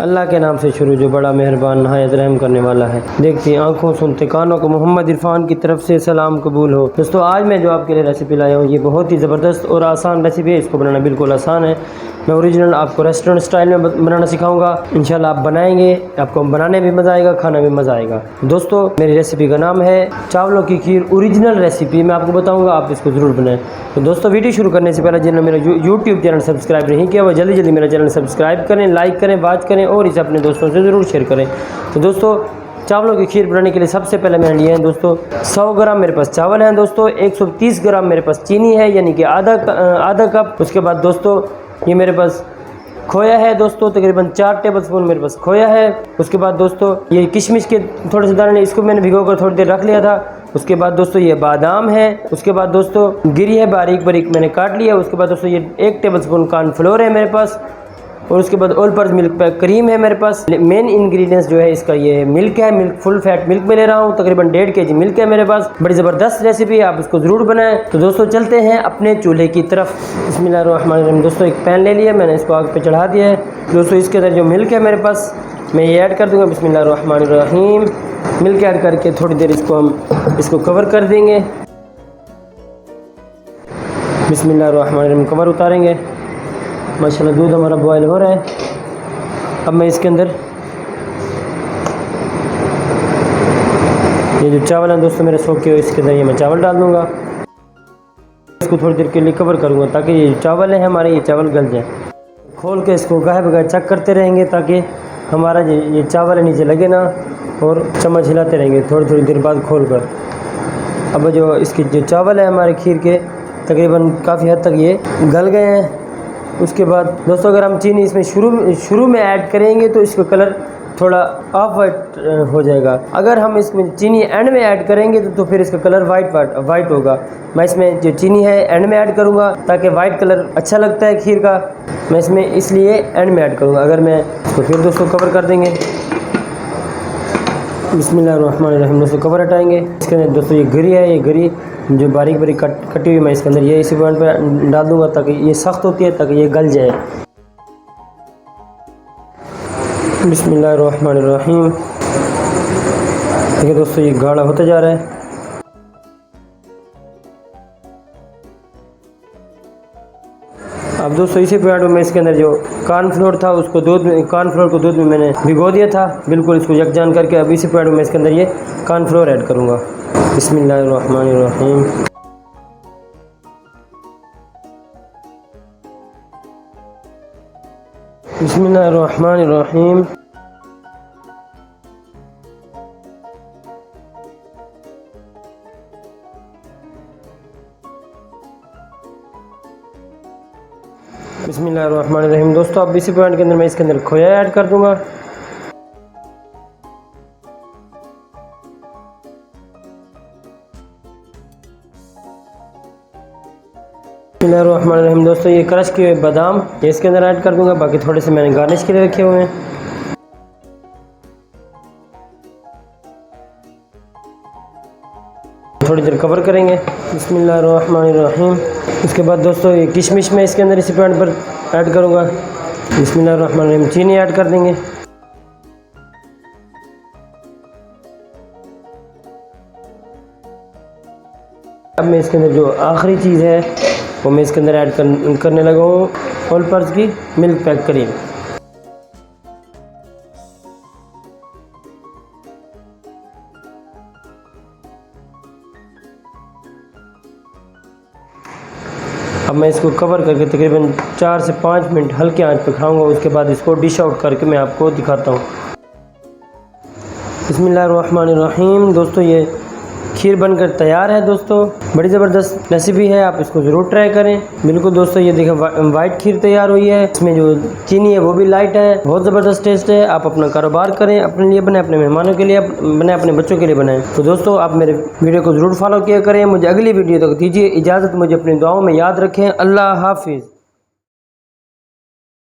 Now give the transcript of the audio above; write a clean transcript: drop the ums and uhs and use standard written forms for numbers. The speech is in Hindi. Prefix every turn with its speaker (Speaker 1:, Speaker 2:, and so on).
Speaker 1: अल्लाह के नाम से शुरू जो बड़ा मेहरबान नहायत रहम करने वाला है। देखती आंखों सुनते कानों को मोहम्मद इरफान की तरफ से सलाम कबूल हो। दोस्तों आज मैं जो आपके लिए रेसिपी लाया हूँ ये बहुत ही ज़बरदस्त और आसान रेसिपी है। इसको बनाना बिल्कुल आसान है। मैं ओरिजिनल आपको रेस्टोरेंट स्टाइल में बनाना सिखाऊंगा। इंशाल्लाह आप बनाएंगे, आपको बनाने भी मज़ा आएगा, खाना भी मज़ा आएगा। दोस्तों मेरी रेसिपी का नाम है चावलों की खीर। ओरिजिनल रेसिपी मैं आपको बताऊंगा, आप इसको ज़रूर बनाएं। तो दोस्तों वीडियो शुरू करने से पहले जिन्होंने मेरा यूट्यूब चैनल सब्सक्राइब नहीं किया वो जल्दी जल्दी मेरा चैनल सब्सक्राइब करें, लाइक करें, वॉच करें और इसे अपने दोस्तों से ज़रूर शेयर करें। तो दोस्तों चावलों की खीर बनाने के लिए सबसे पहले मैंने लिए हैं दोस्तों 100 ग्राम मेरे पास चावल हैं दोस्तों, 130 ग्राम मेरे पास चीनी है यानी कि आधा कप। उसके बाद दोस्तों ये मेरे पास खोया है दोस्तों, तकरीबन 4 टेबलस्पून मेरे पास खोया है। उसके बाद दोस्तों ये किशमिश के थोड़े से दाने, इसको मैंने भिगोकर थोड़ी देर रख लिया था। उसके बाद दोस्तों ये बादाम है। उसके बाद दोस्तों गिरी है, बारीक बारीक मैंने काट लिया। उसके बाद दोस्तों ये 1 टेबलस्पून कॉर्नफ्लोर है मेरे पास। और उसके बाद all purpose milk pack cream है मेरे पास। मेन इंग्रेडिएंट्स जो है इसका ये मिल्क है, मिल्क फुल फैट मिल्क में ले रहा हूँ, तकरीबन 1.5 kg मिल्क है मेरे पास। बड़ी ज़बरदस्त रेसिपी है, आप इसको ज़रूर बनाएं। तो दोस्तों चलते हैं अपने चूल्हे की तरफ। बिस्मिल्लाहिर्रहमानिर्रहीम। दोस्तों एक पैन ले लिया मैंने, इसको आग पे चढ़ा दिया है। दोस्तों इसके अंदर जो मिल्क है मेरे पास मैं ये ऐड कर दूँगा। बिस्मिल्लाहिर्रहमानिर्रहीम। मिल्क ऐड करके थोड़ी देर इसको कवर कर देंगे। बिस्मिल्लाहिर्रहमानिर्रहीम। कवर उतारेंगे। माशाल्लाह दूध हमारा बॉयल हो रहा है। अब मैं इसके अंदर ये जो चावल हैं दोस्तों मेरे सोखे हुए, इसके अंदर ये मैं चावल डाल दूँगा। इसको थोड़ी देर के लिए कवर करूँगा ताकि ये चावल है हमारे, ये चावल गल जाए। खोल के इसको गाहे बगाहे चेक करते रहेंगे ताकि हमारा ये चावल नीचे लगे ना, और चम्मच हिलाते रहेंगे थोड़ी थोड़ी देर बाद खोल कर। अब जो इसके जो चावल है हमारे खीर के तकरीबन काफ़ी हद तक ये गल गए हैं। उसके बाद दोस्तों अगर हम चीनी इसमें शुरू में ऐड करेंगे तो इसका कलर थोड़ा ऑफ वाइट हो जाएगा। अगर हम इसमें चीनी एंड में ऐड करेंगे तो फिर इसका कलर वाइट होगा। मैं इसमें जो चीनी है एंड में ऐड करूँगा ताकि वाइट कलर अच्छा लगता है खीर का, मैं इसमें इसलिए एंड में ऐड करूँगा। अगर मैं तो फिर दोस्तों कवर कर देंगे। बिस्मिल्लाहिर्रहमानिर्रहीम। दोस्तों कवर हटाएंगे। इसके अंदर दोस्तों ये गिरी है, ये गिरी जो बारीक बारीक कटी हुई मैं इसके अंदर ये इसी पॉइंट पे डाल दूंगा ताकि ये सख्त होती है ताकि ये गल जाए। बिस्मिल्लाहिर्रहमानिर्रहीम। देखिए दोस्तों ये गाढ़ा होता जा रहा है। अब दोस्तों इसी पॉइंट में मैं इसके अंदर जो कॉर्नफ्लोर था उसको कॉर्नफ्लोर को दूध में मैंने भिगो दिया था बिल्कुल इसको यकजान करके। अब इसी पॉइंट में मैं इसके अंदर ये कॉर्नफ्लोर ऐड करूँगा। बिस्मिल्लाहिर्रहमानिर्रहीम। बिस्मिल्लाहिर्रहमानिर्रहीम। बिस्मिल्लाहिर्रहमानिर्रहीम। दोस्तों अब इसी पॉइंट के अंदर मैं इसके अंदर खोया ऐड कर दूंगा। बिस्मिल्लाहिर्रहमानिर्रहीम। दोस्तों ये क्रश किए बादाम ये इसके अंदर ऐड कर दूंगा, बाकी थोड़े से मैंने गार्निश के लिए रखे हुए हैं। थोड़ी देर कवर करेंगे। बिस्मिल्लाहिर्रहमानिर्रहीम। उसके बाद दोस्तों ये किशमिश में इसके अंदर इसी पॉइंट पर ऐड करूँगा। बिस्मिल्लाहिर्रहमानिर्रहीम। चीनी ऐड कर देंगे। अब मैं इसके अंदर जो आखिरी चीज़ है वो मैं इसके अंदर ऐड करने लगा हूँ ऑल पर्पस की मिल्क पैक क्रीम। अब मैं इसको कवर करके तकरीबन 4 से 5 मिनट हल्के आंच पे खाऊंगा। उसके बाद इसको डिश आउट करके मैं आपको दिखाता हूँ। बिस्मिल्लाहिर्रहमानिर्रहीम। दोस्तों ये खीर बनकर तैयार है दोस्तों, बड़ी ज़बरदस्त रेसिपी है, आप इसको ज़रूर ट्राई करें। बिल्कुल दोस्तों ये देखें वाइट खीर तैयार हुई है, इसमें जो चीनी है वो भी लाइट है, बहुत ज़बरदस्त टेस्ट है। आप अपना कारोबार करें, अपने लिए बनाएं, अपने मेहमानों के लिए बनाएं, अपने बच्चों के लिए बनाएं। तो दोस्तों आप मेरे वीडियो को ज़रूर फॉलो किया करें। मुझे अगली वीडियो तक दीजिए इजाज़त, मुझे अपनी दुआओं में याद रखें। अल्लाह हाफिज़।